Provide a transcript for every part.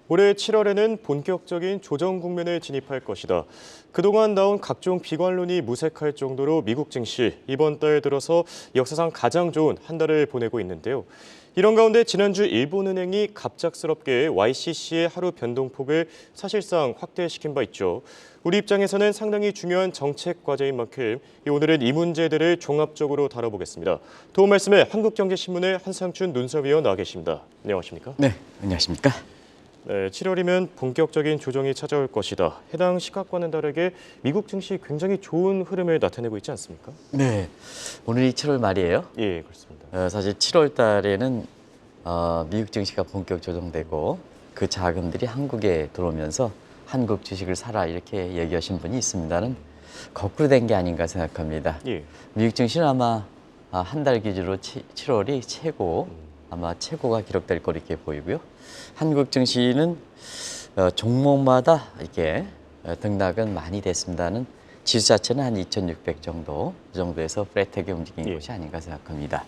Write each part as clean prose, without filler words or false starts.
올해 7월에는 본격적인 조정 국면에 진입할 것이다. 그동안 나온 각종 비관론이 무색할 정도로 미국 증시 이번 달 들어서 역사상 가장 좋은 한 달을 보내고 있는데요. 이런 가운데 지난주 일본은행이 갑작스럽게 YCC의 하루 변동폭을 사실상 확대시킨 바 있죠. 우리 입장에서는 상당히 중요한 정책 과제인 만큼 오늘은 이 문제들을 종합적으로 다뤄보겠습니다. 도움 말씀에 한국경제신문의 한상춘 눈설위원 나와 계십니다. 안녕하십니까? 네, 안녕하십니까? 네, 7월이면 본격적인 조정이 찾아올 것이다. 해당 시각과는 다르게 미국 증시 굉장히 좋은 흐름을 나타내고 있지 않습니까? 네, 오늘이 7월 말이에요. 예, 그렇습니다. 사실 7월 달에는 미국 증시가 본격 조정되고 그 자금들이 한국에 들어오면서 한국 주식을 사라 이렇게 얘기하신 분이 있습니다는 거꾸로 된 게 아닌가 생각합니다. 예. 미국 증시는 아마 한 달 기준으로 7월이 아마 최고가 기록될 거 이렇게 보이고요. 한국 증시는 종목마다 이렇게 등락은 많이 됐습니다는 지수 자체는 한 2,600 정도, 그 정도에서 플랫하게 움직인 것이 아닌가 생각합니다.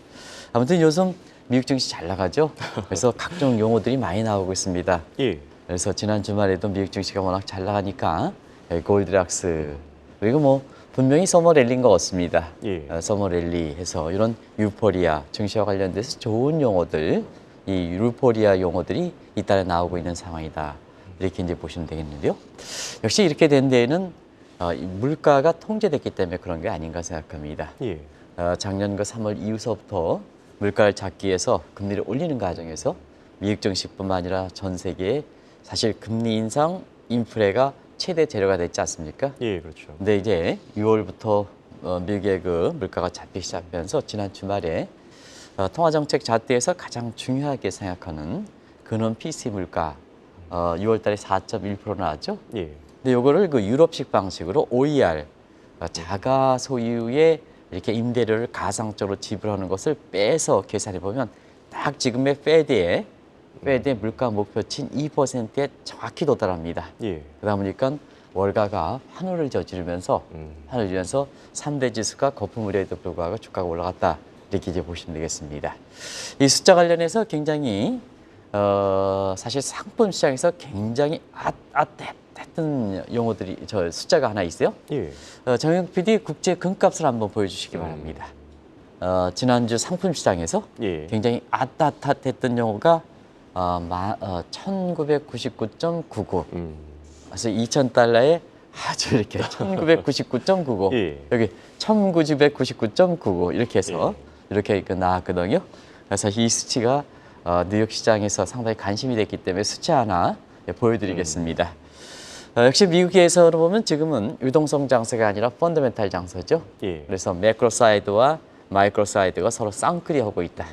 아무튼 요즘 미국 증시 잘 나가죠. 그래서 각종 용어들이 많이 나오고 있습니다. 예. 그래서 지난 주말에도 미국 증시가 워낙 잘 나가니까 골드락스 그리고 뭐 분명히 서머 랠리인 것 같습니다. 예. 서머 랠리 해서 이런 유포리아 증시와 관련돼서 좋은 용어들, 이 유포리아 용어들이 이달에 나오고 있는 상황이다. 이렇게 이제 보시면 되겠는데요. 역시 이렇게 된 데에는 물가가 통제됐기 때문에 그런 게 아닌가 생각합니다. 예. 작년 그 3월 이후서부터 물가를 잡기 위해서 금리를 올리는 과정에서 미국 증시뿐만 아니라 전 세계에 사실 금리 인상, 인플레가 최대 재료가 됐지 않습니까? 예, 그렇죠. 근데 이제 6월부터 미국의 그 물가가 잡히기 시작하면서 지난 주말에 통화정책 잣대에서 가장 중요하게 생각하는 근원 PC 물가 6월 달에 4.1% 나왔죠? 예. 근데 이거를 그 유럽식 방식으로 OER 자가 소유의 이렇게 임대료를 가상적으로 지불하는 것을 빼서 계산해 보면 딱 지금의 페드의 물가 목표치인 2%에 정확히 도달합니다. 예. 그러다 보니까 월가가 환호를 저지르면서 3대 지수가 거품물에도 불구하고 주가가 올라갔다. 이렇게 이제 보시면 되겠습니다. 이 숫자 관련해서 굉장히 사실 상품 시장에서 굉장히 했던 용어들이 숫자가 하나 있어요. 예. 정영 PD 국제 금값을 한번 보여주시기 바랍니다. 지난주 상품 시장에서 예. 굉장히 했던 용어가 1999.99. 그래서 2,000달러에 아주 이렇게 1999.99. 예. 여기 1999.99 이렇게 해서 이렇게 나왔거든요. 그래서 이 수치가 뉴욕 시장에서 상당히 관심이 됐기 때문에 수치 하나 보여드리겠습니다. 역시 미국에서 보면 지금은 유동성 장세가 아니라 펀더멘탈 장세죠. 예. 그래서 매크로 사이드와 마이크로 사이드가 서로 쌍끌이하고 있다.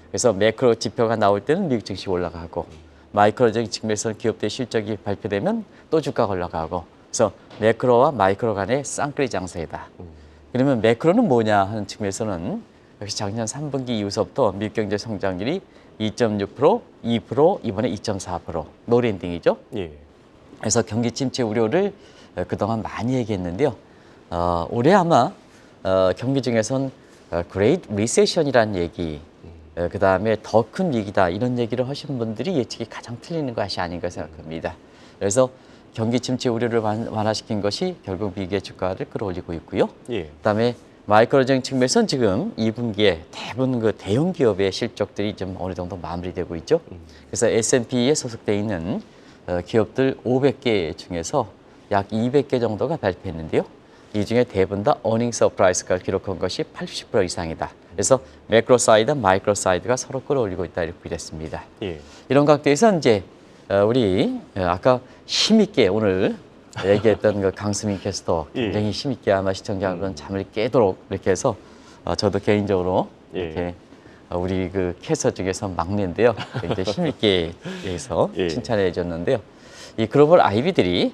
그래서 매크로 지표가 나올 때는 미국 증시 올라가고 마이크로적인 측면에서는 기업들의 실적이 발표되면 또 주가가 올라가고 그래서 매크로와 마이크로 간의 쌍끌이 장세이다. 그러면 매크로는 뭐냐 하는 측면에서는 역시 작년 3분기 이후서부터 미국 경제 성장률이 2.6%, 2%, 이번에 2.4%, 노랜딩이죠. 예. 그래서 경기 침체 우려를 그동안 많이 얘기했는데요. 올해 아마 경기 중에선 그레이트 리세션이라는 얘기, 그 다음에 더 큰 위기다 이런 얘기를 하신 분들이 예측이 가장 틀리는 것이 아닌가 생각합니다. 그래서 경기 침체 우려를 완화시킨 것이 결국 미국의 주가를 끌어올리고 있고요. 예. 그 다음에 마이크로적인 측면에서는 지금 2분기에 대부분 그 대형 기업의 실적들이 좀 어느 정도 마무리되고 있죠. 그래서 S&P에 소속되어 있는 기업들 500개 중에서 약 200개 정도가 발표했는데요. 이 중에 대부분 다 어닝 서프라이즈가 기록한 것이 80% 이상이다. 그래서 매크로 사이드, 마이크로 사이드가 서로 끌어올리고 있다 이렇게 됐습니다. 예. 이런 각도에서 이제 우리 아까 힘있게 오늘 얘기했던 그 강수민 캐스터 굉장히 힘있게 아마 시청자 여러분 잠을 깨도록 이렇게 해서 저도 개인적으로 이렇게 우리 그 캐스터 중에서 막내인데요. 굉장히 힘있게 해서 칭찬해 줬는데요. 이 글로벌 IB들이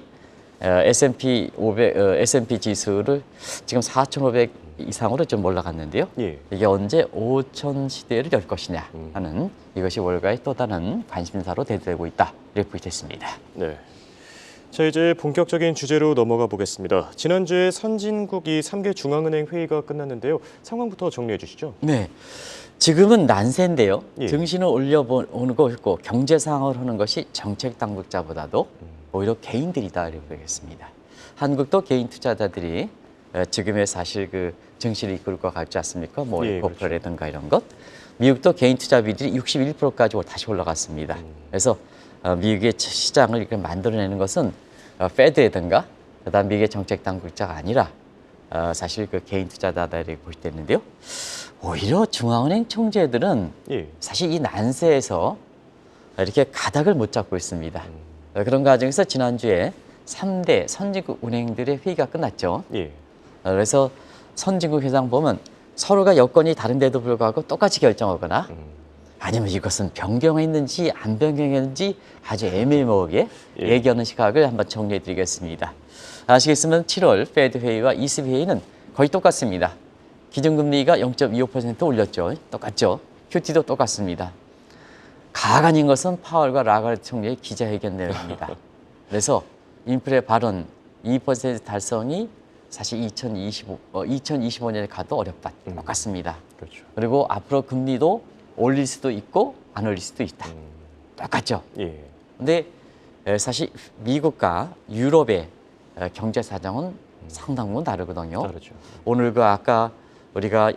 S&P 500, S&P 지수를 지금 4,500 이상으로 좀 올라갔는데요. 예. 이게 언제 5,000 시대를 열 것이냐 하는 이것이 월가의 또 다른 관심사로 대두되고 있다. 이렇게 보겠습니다. 네. 자, 이제 본격적인 주제로 넘어가 보겠습니다. 지난주에 선진국이 3개 중앙은행 회의가 끝났는데요. 상황부터 정리해 주시죠. 네. 지금은 난세인데요. 예. 증시는 올려오는 것이고 경제 상황을 하는 것이 정책 당국자보다도 오히려 개인들이다 이렇게 보겠습니다. 한국도 개인 투자자들이 지금의 사실 그 증시를 이끌고 가지 않습니까? 뭐 예, 에코프라든가 이런 것. 미국도 개인 투자 비율이 61%까지 다시 올라갔습니다. 그래서 미국의 시장을 이렇게 만들어내는 것은 페드라든가 그다음 미국의 정책 당국자가 아니라 사실 그 개인 투자자다 이렇게 볼 수 있는데요. 오히려 중앙은행 총재들은 예. 사실 이 난세에서 이렇게 가닥을 못 잡고 있습니다. 그런 과정에서 지난주에 3대 선진국 은행들의 회의가 끝났죠. 예. 그래서 선진국 회장 보면 서로가 여건이 다른데도 불구하고 똑같이 결정하거나 아니면 이것은 변경했는지 안 변경했는지 아주 애매모호하게 예. 얘기하는 시각을 한번 정리해 드리겠습니다. 아시겠으면 7월 페드 회의와 ECB 회의는 거의 똑같습니다. 기준금리가 0.25% 올렸죠. 똑같죠. QT도 똑같습니다. 가가 아닌 것은 파월과 라가르트 총리의 기자회견 내용입니다. 그래서 인플레 발언 2% 달성이 사실 2025년에 가도 어렵다. 똑같습니다. 그렇죠. 그리고 앞으로 금리도 올릴 수도 있고 안 올릴 수도 있다. 똑같죠. 예. 근데 사실 미국과 유럽의 경제 사정은 상당 부분 다르거든요. 다르죠. 오늘 그 아까 우리가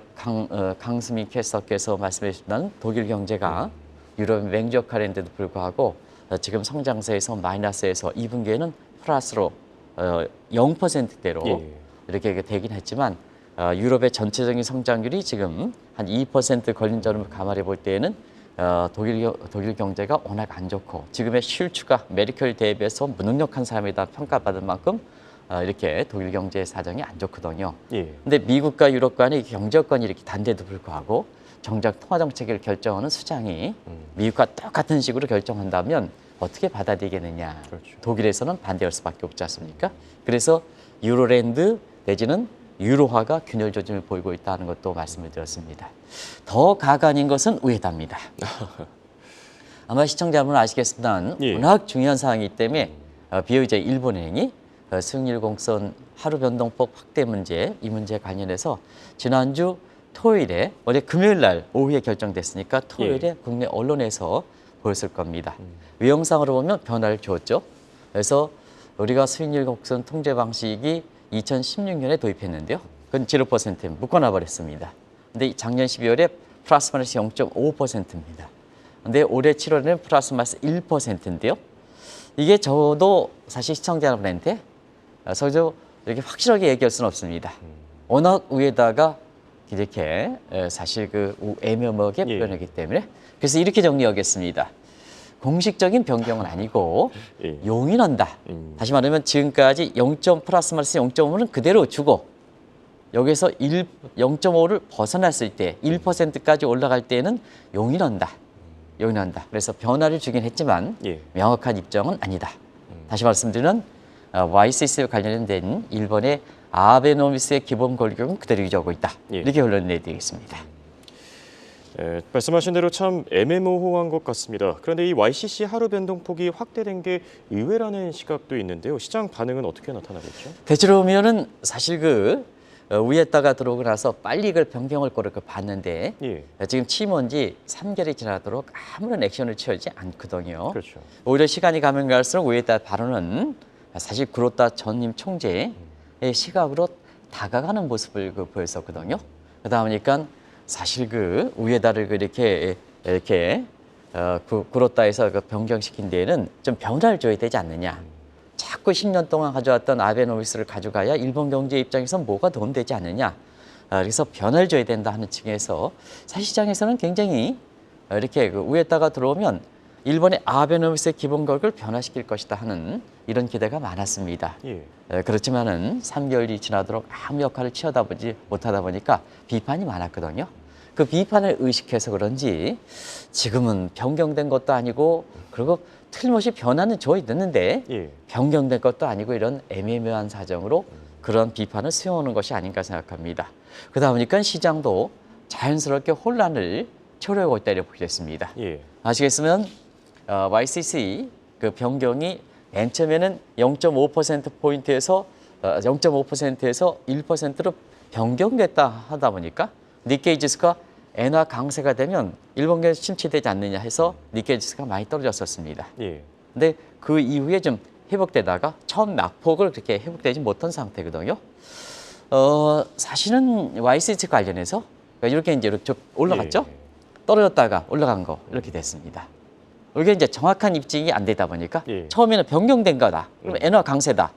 강수민 캐스터께서 말씀해 주신 독일 경제가 유럽의 맹적하는데도 불구하고 지금 성장세에서 마이너스에서 2분기에는 플러스로 0%대로 예. 이렇게 되긴 했지만 유럽의 전체적인 성장률이 지금 한 2% 걸린 점을 감안해 볼 때에는 독일 경제가 워낙 안 좋고 지금의 슐츠가 메르켈 대비해서 무능력한 사람이다 평가받을 만큼 이렇게 독일 경제 사정이 안 좋거든요. 예. 근데 미국과 유럽 간의 경제 여건이 이렇게 단데도 불구하고 정작 통화 정책을 결정하는 수장이 미국과 똑같은 식으로 결정한다면 어떻게 받아들이겠느냐. 그렇죠. 독일에서는 반대할 수밖에 없지 않습니까? 그래서 유로랜드 내지는 유로화가 균열 조짐을 보이고 있다는 것도 말씀을 드렸습니다. 더 가관인 것은 우에다입니다. 아마 시청자 여러분 아시겠지만 예. 워낙 중요한 사항이기 때문에 BOJ 일본은행이 수익률 공선 하루 변동폭 확대 문제 이 문제에 관련해서 지난주 토요일에 어제 금요일 날 오후에 결정됐으니까 토요일에 국내 언론에서 보였을 겁니다. 외형상으로 보면 변화를 주었죠. 그래서 우리가 수익률 곡선 통제 방식이 2016년에 도입했는데요. 그건 0%에 묶어놔 버렸습니다. 근데 작년 12월에 플러스 마이너스 0.5%입니다. 근데 올해 7월에는 플러스 마이너스 1%인데요. 이게 저도 사실 시청자 여러분한테 서로 이렇게 확실하게 얘기할 수는 없습니다. 워낙 위에다가 이렇게 사실 그 애매모호하게 예. 표현하기 때문에 그래서 이렇게 정리하겠습니다. 공식적인 변경은 아니고 예. 용인한다. 다시 말하면 지금까지 0. 플러스 마이너스 0.5는 그대로 주고 여기서 0.5를 벗어났을 때 1%까지 올라갈 때는 용인한다. 용인한다. 그래서 변화를 주긴 했지만 예. 명확한 입장은 아니다. 다시 말씀드리면 YCC와 관련된 일본의 아베노미스의 기본 골격은 그대로 유지하고 있다. 예. 이렇게 결론 내드리겠습니다. 말씀하신 대로 참 애매모호한 것 같습니다. 그런데 이 YCC 하루 변동폭이 확대된 게 의외라는 시각도 있는데요. 시장 반응은 어떻게 나타나겠죠? 대체로 보면은 사실 그 위에다가 들어오고 나서 빨리 이걸 변경할 거를 봤는데 예. 지금 취임한 지 3개월이 지나도록 아무런 액션을 취하지 않거든요. 그렇죠. 오히려 시간이 가면 갈수록 위에다 발언은 사실 그로다 전임 총재의 시각으로 다가가는 모습을 보였었거든요. 그러다 보니까 사실 그 위에다를 이렇게 그로다에서 변경시킨 데에는 좀 변화를 줘야 되지 않느냐. 자꾸 10년 동안 가져왔던 아베노미스를 가져가야 일본 경제 입장에서 뭐가 도움되지 않느냐. 그래서 변화를 줘야 된다 하는 층에서 사실 시장에서는 굉장히 이렇게 위에다가 들어오면 일본의 아베노미스의 기본 가격을 변화시킬 것이다 하는 이런 기대가 많았습니다. 예. 그렇지만은 3개월이 지나도록 아무 역할을 취하다 보지 못하다 보니까 비판이 많았거든요. 그 비판을 의식해서 그런지 지금은 변경된 것도 아니고 그리고 틀림없이 변화는 줘야 되는데 예. 변경된 것도 아니고 이런 애매모호한 사정으로 그런 비판을 수용하는 것이 아닌가 생각합니다. 그러다 보니까 시장도 자연스럽게 혼란을 초래하고 있다 이렇게 보겠습니다. 예. 아시겠으면 YCC 그 변경이 맨 처음에는 0.5%포인트에서 0.5%에서 1%로 변경됐다 하다 보니까 니케이 지수가 엔화 강세가 되면 일본 경제 침체되지 않느냐 해서 니케이 지수가 많이 떨어졌었습니다. 예. 근데 그 이후에 좀 회복되다가 처음 낙폭을 그렇게 회복되지 못한 상태거든요. 사실은 YCC 관련해서 이렇게 이제 쭉 올라갔죠. 예. 떨어졌다가 올라간 거 이렇게 됐습니다. 이게 이제 정확한 입증이 안 되다 보니까 예. 처음에는 변경된 거다. 그럼 엔화 강세다.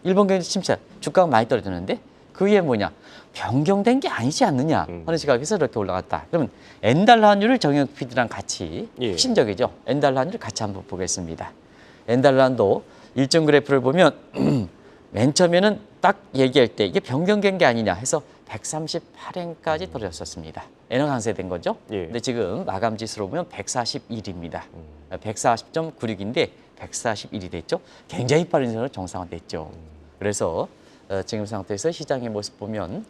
일본 경제 침체, 주가가 많이 떨어졌는데 그 이게 뭐냐? 변경된 게 아니지 않느냐 하는 시각에서 이렇게 올라갔다. 그러면 엔달러 환율을 정영 PD랑 같이 예. 핵심적이죠. 엔달러 환율을 같이 한번 보겠습니다. 엔달러 환도 일정 그래프를 보면 맨 처음에는 딱 얘기할 때 이게 변경된 게 아니냐 해서 138엔까지 떨어졌었습니다. 엔화 강세된 거죠. 예. 근데 지금 마감 지수로 보면 141입니다. 140.96인데 141이 됐죠. 굉장히 빠른 시간으로 정상화됐죠. 그래서 지금 상태에서 시장의 모습 보면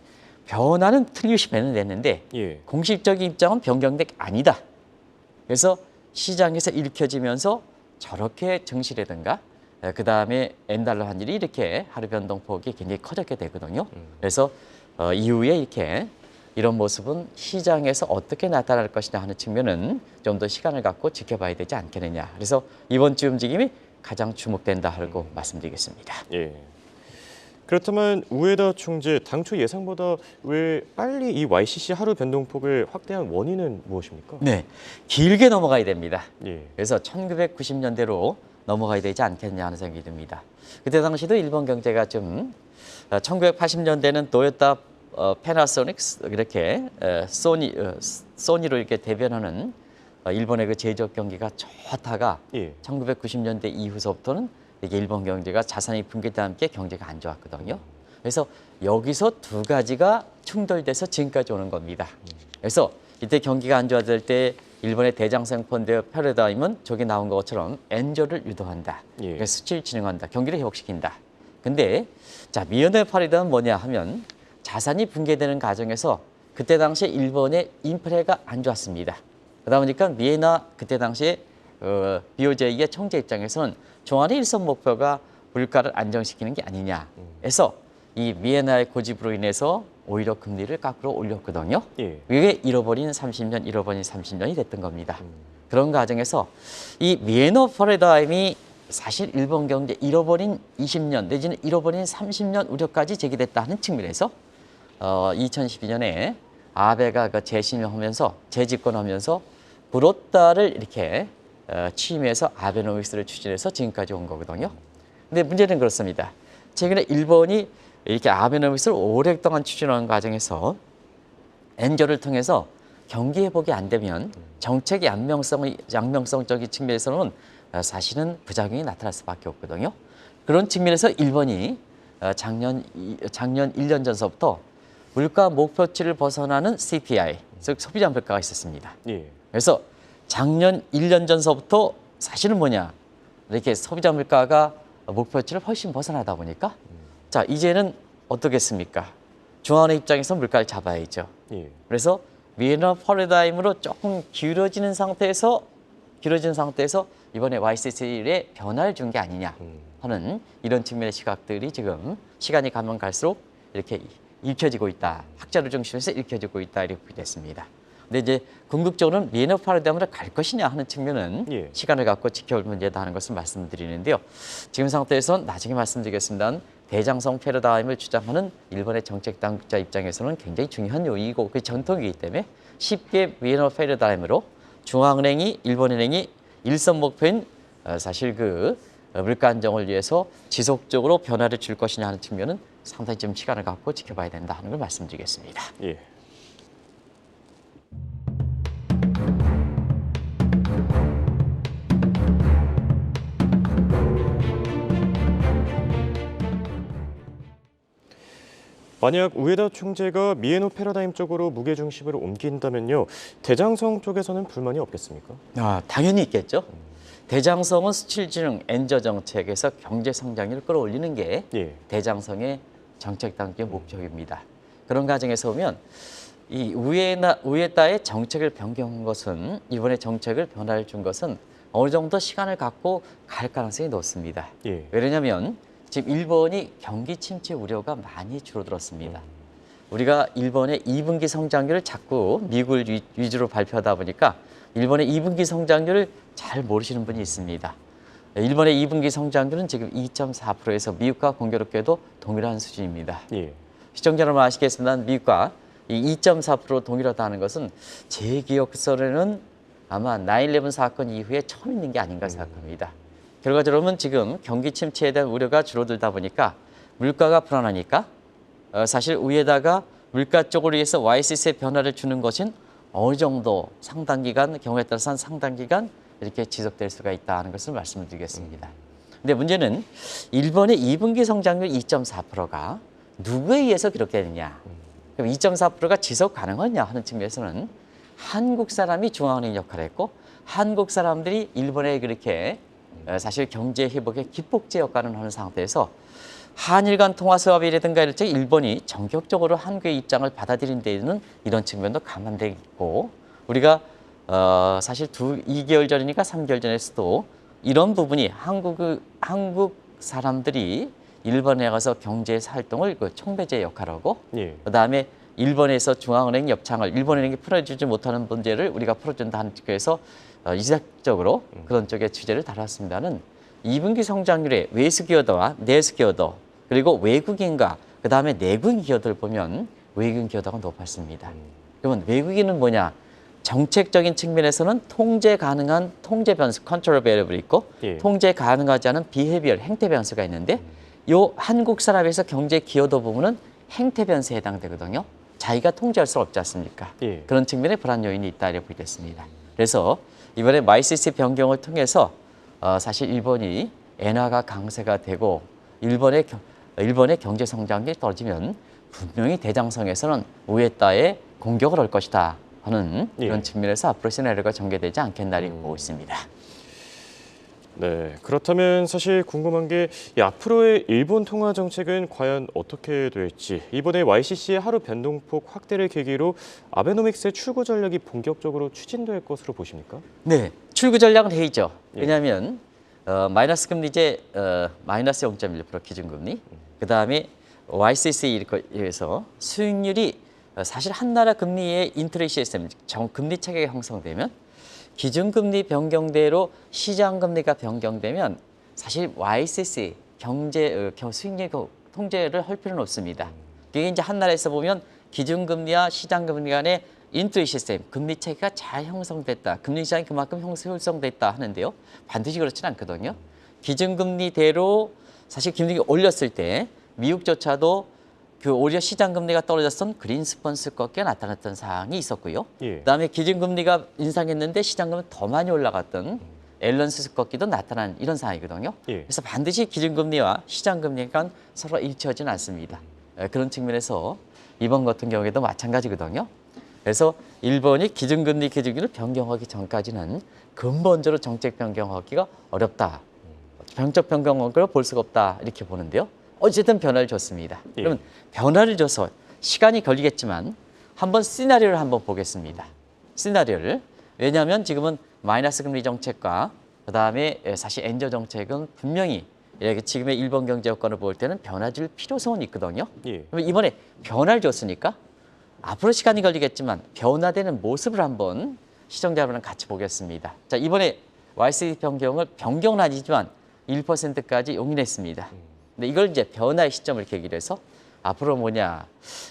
변화는 틀림없이 되는데 예. 공식적인 입장은 변경된 게 아니다. 그래서 시장에서 읽혀지면서 저렇게 증시라든가 그 다음에 엔달러 환율이 이렇게 하루 변동폭이 굉장히 커졌게 되거든요. 그래서 이후에 이렇게 이런 모습은 시장에서 어떻게 나타날 것이냐 하는 측면은 좀 더 시간을 갖고 지켜봐야 되지 않겠느냐. 그래서 이번 주 움직임이 가장 주목된다 하고 말씀드리겠습니다. 예. 그렇다면 우에다 총재 당초 예상보다 왜 빨리 이 YCC 하루 변동폭을 확대한 원인은 무엇입니까? 네, 길게 넘어가야 됩니다. 예. 그래서 1990년대로 넘어가야 되지 않겠냐 하는 생각이 듭니다. 그때 당시도 일본 경제가 좀 1980년대는 도요타, 패나소닉스 이렇게 소니로 이렇게 대변하는 일본의 그 제조업 경기가 좋다가 예. 1990년대 이후서부터는 이게 일본 경제가 자산이 붕괴와 함께 경제가 안 좋았거든요. 그래서 여기서 두 가지가 충돌돼서 지금까지 오는 겁니다. 그래서 이때 경기가 안 좋아질 때 일본의 대장성 펀드 패러다임은 저기 나온 것처럼 엔저를 유도한다. 예. 그래서 수치를 진행한다. 경기를 회복시킨다. 근데 자 미연의 파리다는 뭐냐 하면 자산이 붕괴되는 과정에서 그때 당시에 일본의 인플레가 안 좋았습니다. 그러다 보니까 미에나 그때 당시에 BOJ의 총재 입장에서는 중앙의 일선 목표가 물가를 안정시키는 게 아니냐 해서 이 미에나의 고집으로 인해서 오히려 금리를 거꾸로 올렸거든요. 예. 이게 잃어버린 30년이 됐던 겁니다. 그런 과정에서 이 미에너 패러다임이 사실 일본 경제 잃어버린 20년 내지는 잃어버린 30년 우려까지 제기됐다는 측면에서 2012년에 아베가 그 재임하면서 재집권하면서 브로타를 이렇게 취임해서 아베노믹스를 추진해서 지금까지 온 거거든요. 근데 문제는 그렇습니다. 최근에 일본이 이렇게 아베노믹스를 오랫동안 추진하는 과정에서 엔저를 통해서 경기 회복이 안 되면 정책의 양명성적인 측면에서는 사실은 부작용이 나타날 수밖에 없거든요. 그런 측면에서 일본이 작년 1년 전서부터 물가 목표치를 벗어나는 CPI, 즉 소비자 물가가 있었습니다. 예. 그래서 작년 1년 전서부터 사실은 뭐냐 이렇게 소비자 물가가 목표치를 훨씬 벗어나다 보니까 자 이제는 어떻겠습니까? 중앙의 입장에서 물가를 잡아야죠. 예. 그래서 미에너 패러다임으로 조금 길어진 상태에서 이번에 YCC에 변화를 준 게 아니냐 하는 이런 측면의 시각들이 지금 시간이 가면 갈수록 이렇게 읽혀지고 있다. 학자를 중심에서 읽혀지고 있다 이렇게 됐습니다. 근데 이제 궁극적으로는 미에너 패러다임으로 갈 것이냐 하는 측면은 예. 시간을 갖고 지켜볼 문제다 하는 것을 말씀드리는데요. 지금 상태에서는 나중에 말씀드리겠습니다. 대장성 패러다임을 주장하는 일본의 정책 당국자 입장에서는 굉장히 중요한 요인이고 그 전통이기 때문에 쉽게 미에너 패러다임으로 중앙은행이 일본은행이 일선 목표인 사실 그 물가 안정을 위해서 지속적으로 변화를 줄 것이냐 하는 측면은 상당히 좀 시간을 갖고 지켜봐야 된다 하는 걸 말씀드리겠습니다. 예. 만약 우에다 총재가 미에노 패러다임 쪽으로 무게중심을 옮긴다면요. 대장성 쪽에서는 불만이 없겠습니까? 당연히 있겠죠. 대장성은 수출진흥 엔저 정책에서 경제 성장률을 끌어올리는 게 예. 대장성의 정책 당국의 목표입니다. 그런 과정에서 보면 이 우에다의 정책을 변경한 것은 이번에 정책을 변화를 준 것은 어느 정도 시간을 갖고 갈 가능성이 높습니다. 예. 왜냐하면 지금 일본이 경기 침체 우려가 많이 줄어들었습니다. 우리가 일본의 2분기 성장률을 자꾸 미국을 위주로 발표하다 보니까 일본의 2분기 성장률을 잘 모르시는 분이 있습니다. 일본의 2분기 성장률은 지금 2.4%에서 미국과 공교롭게도 동일한 수준입니다. 예. 시청자 여러분 아시겠지만 미국과 이 2.4% 동일하다는 것은 제 기억서로는 아마 9/11 사건 이후에 처음 있는 게 아닌가 생각합니다. 결과적으로는 지금 경기 침체에 대한 우려가 줄어들다 보니까 물가가 불안하니까 사실 위에다가 물가 쪽으로 해서 YCC의 변화를 주는 것은 어느 정도 상당 기간, 경우에 따라서는 상당 기간 이렇게 지속될 수가 있다는 것을 말씀을 드리겠습니다. 근데 문제는 일본의 2분기 성장률 2.4%가 누구에 의해서 기록되느냐. 그럼 2.4%가 지속 가능하냐 하는 측면에서는 한국 사람이 중앙은행 역할을 했고 한국 사람들이 일본에 그렇게 사실 경제 회복의 기폭제 역할을 하는 상태에서 한일 간 통화 수합이라든가 이럴 때 일본이 전격적으로 한국의 입장을 받아들인 데에는 이런 측면도 감안되어 있고 우리가 사실 2개월 전이니까 3개월 전에서도 이런 부분이 한국 사람들이 일본에 가서 경제 활동을 그 총배제 역할하고 예. 그다음에 일본에서 중앙은행 협창을 일본은행이 풀어주지 못하는 문제를 우리가 풀어준다 하는 측에서 이색적으로 그런 쪽의 취재를 다뤘습니다는 2분기 성장률의 외수 기여도와 내수 기여도 그리고 외국인과 그다음에 내국인 기여도를 보면 외국인 기여도가 높았습니다. 그러면 외국인은 뭐냐? 정책적인 측면에서는 통제 가능한 통제 변수 컨트롤 베리어블이 있고 예. 통제 가능하지 않은 비헤비얼 행태 변수가 있는데 요 한국 사람에서 경제 기여도 부분은 행태 변수에 해당되거든요. 자기가 통제할 수 없지 않습니까? 예. 그런 측면의 불안 요인이 있다 이렇게 보겠습니다. 그래서 이번에 YCC 변경을 통해서 사실 일본이 엔화가 강세가 되고 일본의 경제 성장률이 떨어지면 분명히 대장성에서는 우에따에 공격을 할 것이다 하는 이런 예. 측면에서 앞으로 시나리오가 전개되지 않겠나 이렇게 보고 있습니다. 네, 그렇다면 사실 궁금한 게 이 앞으로의 일본 통화 정책은 과연 어떻게 될지 이번에 YCC의 하루 변동폭 확대를 계기로 아베노믹스의 출구 전략이 본격적으로 추진될 것으로 보십니까? 네, 출구 전략은 회의죠. 예. 왜냐하면 마이너스 금리제 마이너스 0.1% 기준금리, 그 다음에 YCC에서 수익률이 사실 한 나라 금리의 인트레 시스템, 금리 체계가 형성되면 기준금리 변경대로 시장금리가 변경되면 사실 YCC 수익률 통제를 할 필요는 없습니다. 이게 이제 한 나라에서 보면 기준금리와 시장금리 간의 인트레 시스템, 금리 체계가 잘 형성됐다. 금리 시장이 그만큼 형성됐다 하는데요. 반드시 그렇지는 않거든요. 기준금리대로 사실 금리가 올렸을 때 미국조차도 그 오히려 시장금리가 떨어졌던 그린 스펀스 꺾여 나타났던 사항이 있었고요. 예. 그다음에 기준금리가 인상했는데 시장금리 더 많이 올라갔던 앨런스 꺾기도 나타난 이런 상황이거든요. 예. 그래서 반드시 기준금리와 시장금리가 서로 일치하지는 않습니다. 그런 측면에서 이번 같은 경우에도 마찬가지거든요. 그래서 일본이 기준금리 기준을 변경하기 전까지는 근본적으로 정책 변경하기가 어렵다. 정책 변경을 볼 수가 없다 이렇게 보는데요. 어쨌든 변화를 줬습니다. 예. 그러면 변화를 줘서 시간이 걸리겠지만 한번 시나리오를 한번 보겠습니다. 시나리오를. 왜냐하면 지금은 마이너스 금리 정책과 그다음에 사실 엔저 정책은 분명히 지금의 일본 경제 여건을 볼 때는 변화 줄 필요성은 있거든요. 예. 그러면 이번에 변화를 줬으니까 앞으로 시간이 걸리겠지만 변화되는 모습을 한번 시청자 여러분랑 같이 보겠습니다. 자, 이번에 YCC 변경은 아니지만 1%까지 용인했습니다. 근데 이걸 이제 변화의 시점을 계기로 해서 앞으로 뭐냐.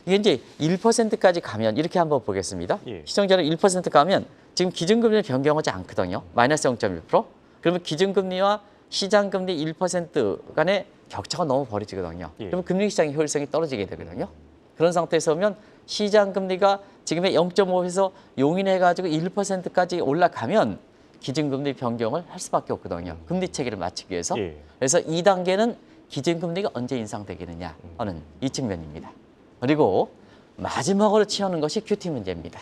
이게 이제 1%까지 가면 이렇게 한번 보겠습니다. 예. 시청자는 1% 가면 지금 기준금리를 변경하지 않거든요. 마이너스 0.1%. 그러면 기준금리와 시장금리 1% 간의 격차가 너무 벌어지거든요. 예. 그러면 금융시장의 효율성이 떨어지게 되거든요. 그런 상태에서 보면 시장금리가 지금의 0.5에서 용인해가지고 1%까지 올라가면 기준금리 변경을 할 수밖에 없거든요. 금리 체계를 맞추기 위해서. 예. 그래서 2단계는 기준금리가 언제 인상되겠느냐 하는 이 측면입니다. 그리고 마지막으로 치우는 것이 QT 문제입니다.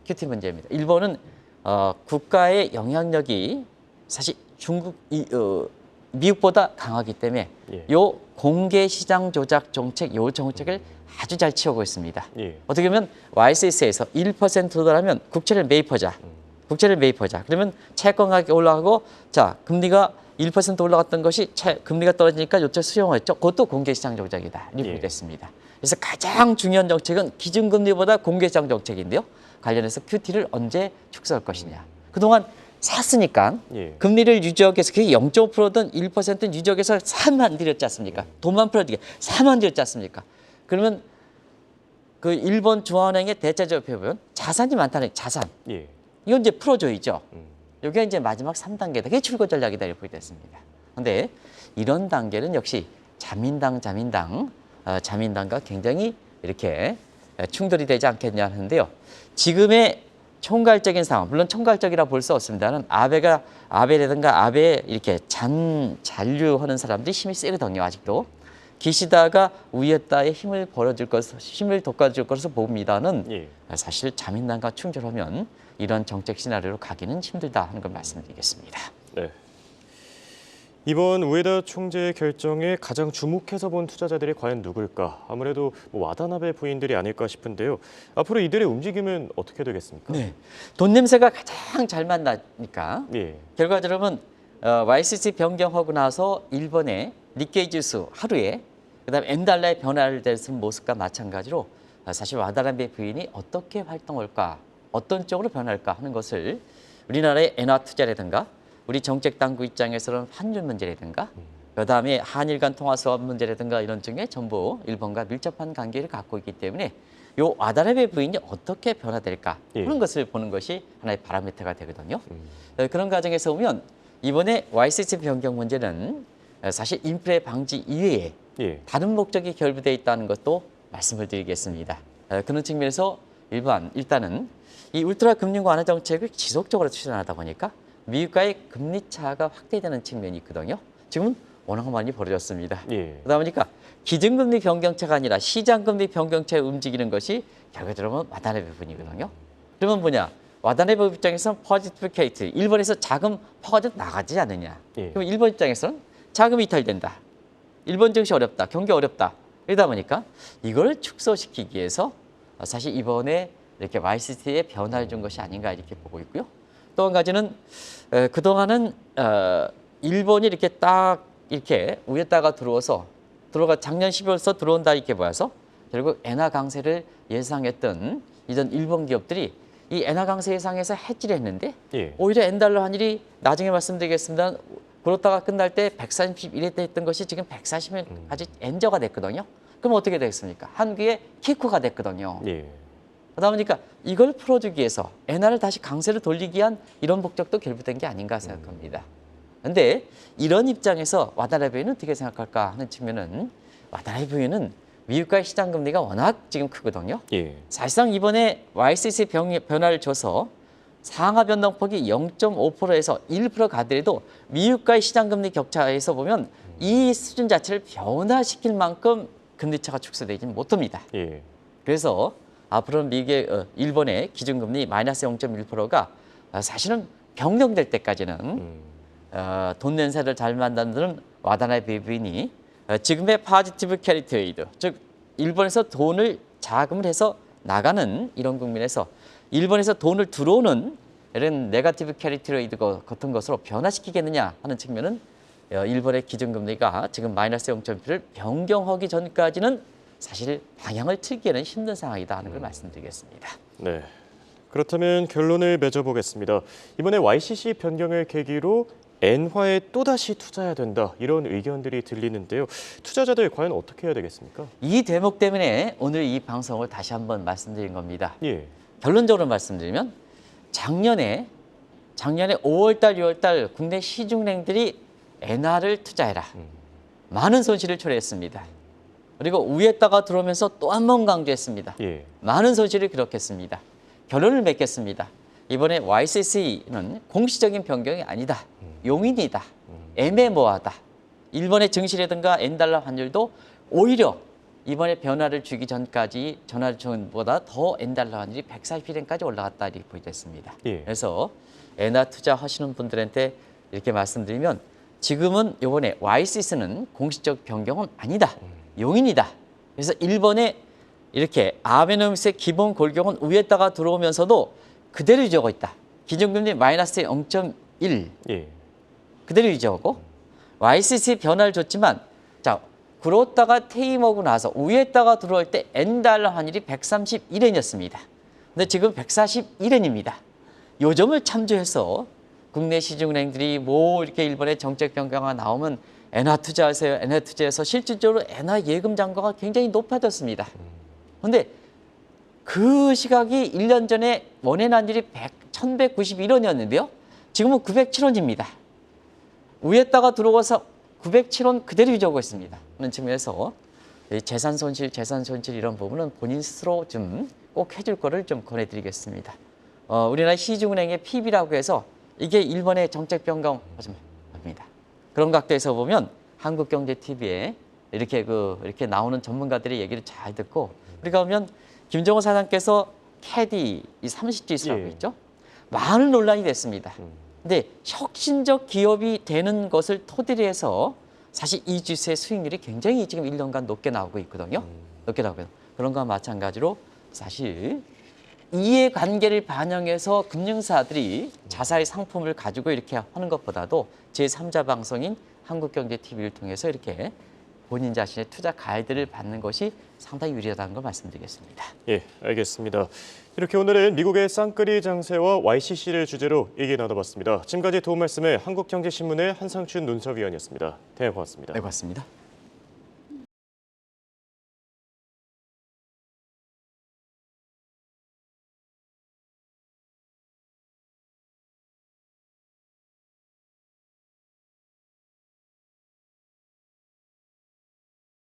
QT 문제입니다. 일본은 국가의 영향력이 사실 미국보다 강하기 때문에 예. 요 공개 시장 조작 정책, 요 정책을 아주 잘 치우고 있습니다. 예. 어떻게 보면 YCC에서 1% 도달하면 국채를 매입하자. 국채를 매입하자. 그러면 채권 가격이 올라가고 자 금리가 1% 올라갔던 것이 금리가 떨어지니까 요청 수용했죠. 그것도 공개시장 정책이다. 이렇게 됐습니다. 그래서 가장 중요한 정책은 기준금리보다 공개시장 정책인데요. 관련해서 QT를 언제 축소할 것이냐. 그동안 샀으니까 금리를 유지하기 위해서 그게 0.5%든 1%든 유지하기 위해서 사만 들였지 않습니까? 돈만 풀어주게 사만 들였지 않습니까? 그러면 그 일본 중앙은행의 대체적으로 보면 자산이 많다는 자산. 이건 이제 풀어줘야죠. 이게 이제 마지막 3단계다. 그게 출구 전략이다 이렇게 됐습니다. 그런데 이런 단계는 역시 자민당과 굉장히 이렇게 충돌이 되지 않겠냐 하는데요. 지금의 총괄적인 상황, 물론 총괄적이라 볼 수 없습니다는 아베라든가 아베 이렇게 잔류하는 사람들이 힘이 세거든요. 아직도 기시다가 우에다의 힘을 힘을 돋궈줄 것으로 봅니다는 사실 자민당과 충돌하면 이런 정책 시나리오로 가기는 힘들다 하는 걸 말씀드리겠습니다. 네. 이번 우에다 총재의 결정에 가장 주목해서 본 투자자들이 과연 누굴까? 아무래도 와다나베 부인들이 아닐까 싶은데요. 앞으로 이들의 움직임은 어떻게 되겠습니까? 네, 돈 냄새가 가장 잘 만나니까 결과적으로는 YCC 변경하고 나서 일본의 니케이 지수 하루에 그다음에 엔달러의 변화를 될 모습과 마찬가지로 사실 와다나베 부인이 어떻게 활동할까, 어떤 쪽으로 변할까 하는 것을 우리나라의 엔화 투자라든가 우리 정책 당국 입장에서는 환율 문제라든가 그다음에 한일 간 통화 수업 문제라든가 이런 쪽에 전부 일본과 밀접한 관계를 갖고 있기 때문에 요 와다나베 부인이 어떻게 변화될까 하는 것을 보는 것이 하나의 바로미터가 되거든요. 그런 과정에서 보면 이번에 YCC 변경 문제는 사실 인플레 방지 이외에 다른 목적이 결부되어 있다는 것도 말씀을 드리겠습니다. 그런 측면에서 일단은 이 울트라 금융 완화 정책을 지속적으로 추진하다 보니까 미국과의 금리 차가 확대되는 측면이 있거든요. 지금은 워낙 많이 벌어졌습니다. 그러다 보니까 기준금리 변경차가 아니라 시장금리 변경차에 움직이는 것이 결과적으로 와다나베 부분이거든요. 그러면 뭐냐? 와다나베 입장에서는 포지티브 케이트, 일본에서 자금 퍼가지고 나가지 않느냐. 그럼 일본 입장에서는 자금이 이탈된다. 일본 증시 어렵다. 경기 어렵다. 이러다 보니까 이걸 축소시키기 위해서 사실 이번에 이렇게 YCC에 변화를 준 것이 아닌가 이렇게 보고 있고요. 또 한 가지는 그동안은 일본이 이렇게 딱 이렇게 위에다가 들어가 작년 12월서 들어온다 이렇게 보여서 결국 엔화 강세를 예상했던 이전 일본 기업들이 이 엔화 강세 예상에서 해지를 했는데 오히려 엔달러 환율이 나중에 말씀드리겠습니다. 그렇다가 끝날 때 131에 했던 것이 지금 140에 아직 엔저가 됐거든요. 그럼 어떻게 되겠습니까? 한국의 키쿠가 됐거든요. 그러다 보니까 이걸 풀어주기 위해서 엔화를 다시 강세를 돌리기 위한 이런 목적도 결부된 게 아닌가 생각합니다. 그런데 이런 입장에서 와다나베는 어떻게 생각할까 하는 측면은 와다나베는 미국과의 시장 금리가 워낙 지금 크거든요. 사실상 이번에 YCC 변화를 줘서 상하 변동폭이 0.5%에서 1% 가더라도 미국과의 시장 금리 격차에서 보면 이 수준 자체를 변화시킬 만큼 금리 차가 축소되지는 못합니다. 그래서 앞으로 일본의 기준금리 마이너스 0.1%가 사실은 변경될 때까지는 돈 냄새를 잘 만드는 와다나베 부인이 지금의 포지티브 캐리 트레이드, 즉 일본에서 자금을 해서 나가는 이런 국면에서 일본에서 돈을 들어오는 이런 네거티브 캐리 트레이드 같은 것으로 변화시키겠느냐 하는 측면은 일본의 기준금리가 지금 마이너스 0.1를 변경하기 전까지는 사실 방향을 틀기에는 힘든 상황이다 하는 걸 말씀드리겠습니다. 네. 그렇다면 결론을 맺어보겠습니다. 이번에 YCC 변경을 계기로 엔화에 또다시 투자해야 된다 이런 의견들이 들리는데요. 투자자들 과연 어떻게 해야 되겠습니까? 이 대목 때문에 오늘 이 방송을 다시 한번 말씀드린 겁니다. 결론적으로 말씀드리면 작년에 5월달, 6월달 국내 시중은행들이 엔화를 투자해라. 많은 손실을 초래했습니다. 그리고 위에다가 들어오면서 또 한 번 강조했습니다. 많은 손실을 기록했습니다. 결론을 맺겠습니다. 이번에 YCC는 공식적인 변경이 아니다. 용인이다. 애매모호하다. 일본의 증시라든가 엔달러 환율도 오히려 이번에 변화를 주기 전까지 전화 전보다 더 엔달러 환율이 140일엔까지 올라갔다 이렇게 보여졌습니다. 그래서 엔화 투자하시는 분들한테 이렇게 말씀드리면 지금은 이번에 YCC는 공식적 변경은 아니다. 용인이다. 그래서 일본의 이렇게 아베노믹스의 기본 골격은 위에다가 들어오면서도 그대로 유지하고 있다. 기준금리 마이너스 0.1 예. 그대로 유지하고 YCC 변화를 줬지만 자 그렇다가 퇴임하고 나서 위에다가 들어올 때 N달러 환율이 131엔이었습니다. 근데 지금 141엔입니다. 요 점을 참조해서 국내 시중은행들이 뭐 이렇게 일본의 정책 변경가 나오면 엔화 투자하세요. 엔화 투자해서 실질적으로 엔화 예금 잔고가 굉장히 높아졌습니다. 그런데 그 시각이 1년 전에 원엔 환율이 1191원이었는데요. 지금은 907원입니다. 위에다가 들어와서 907원 그대로 유지하고 있습니다. 그런 측면에서 재산 손실 이런 부분은 본인 스스로 좀 꼭 해줄 거를 좀 권해드리겠습니다. 우리나라 시중은행의 PB라고 해서 이게 일본의 정책 변경입니다. 그런 각도에서 보면 한국경제TV에 이렇게 나오는 전문가들의 얘기를 잘 듣고 우리가 보면 김정은 사장께서 캐디 이 30지수라고 있죠. 많은 논란이 됐습니다. 근데 혁신적 기업이 되는 것을 토대로 해서 사실 이 지수의 수익률이 굉장히 지금 1년간 높게 나오고 있거든요. 높게 나오고 그런 거와 마찬가지로 사실 이해관계를 반영해서 금융사들이 자사의 상품을 가지고 이렇게 하는 것보다도 제3자 방송인 한국경제TV를 통해서 이렇게 본인 자신의 투자 가이드를 받는 것이 상당히 유리하다는 걸 말씀드리겠습니다. 예, 알겠습니다. 이렇게 오늘은 미국의 쌍끌이 장세와 YCC를 주제로 얘기 나눠봤습니다. 지금까지 도움 말씀에 한국경제신문의 한상춘 논설위원이었습니다. 대단히 고맙습니다. 네, 고맙습니다.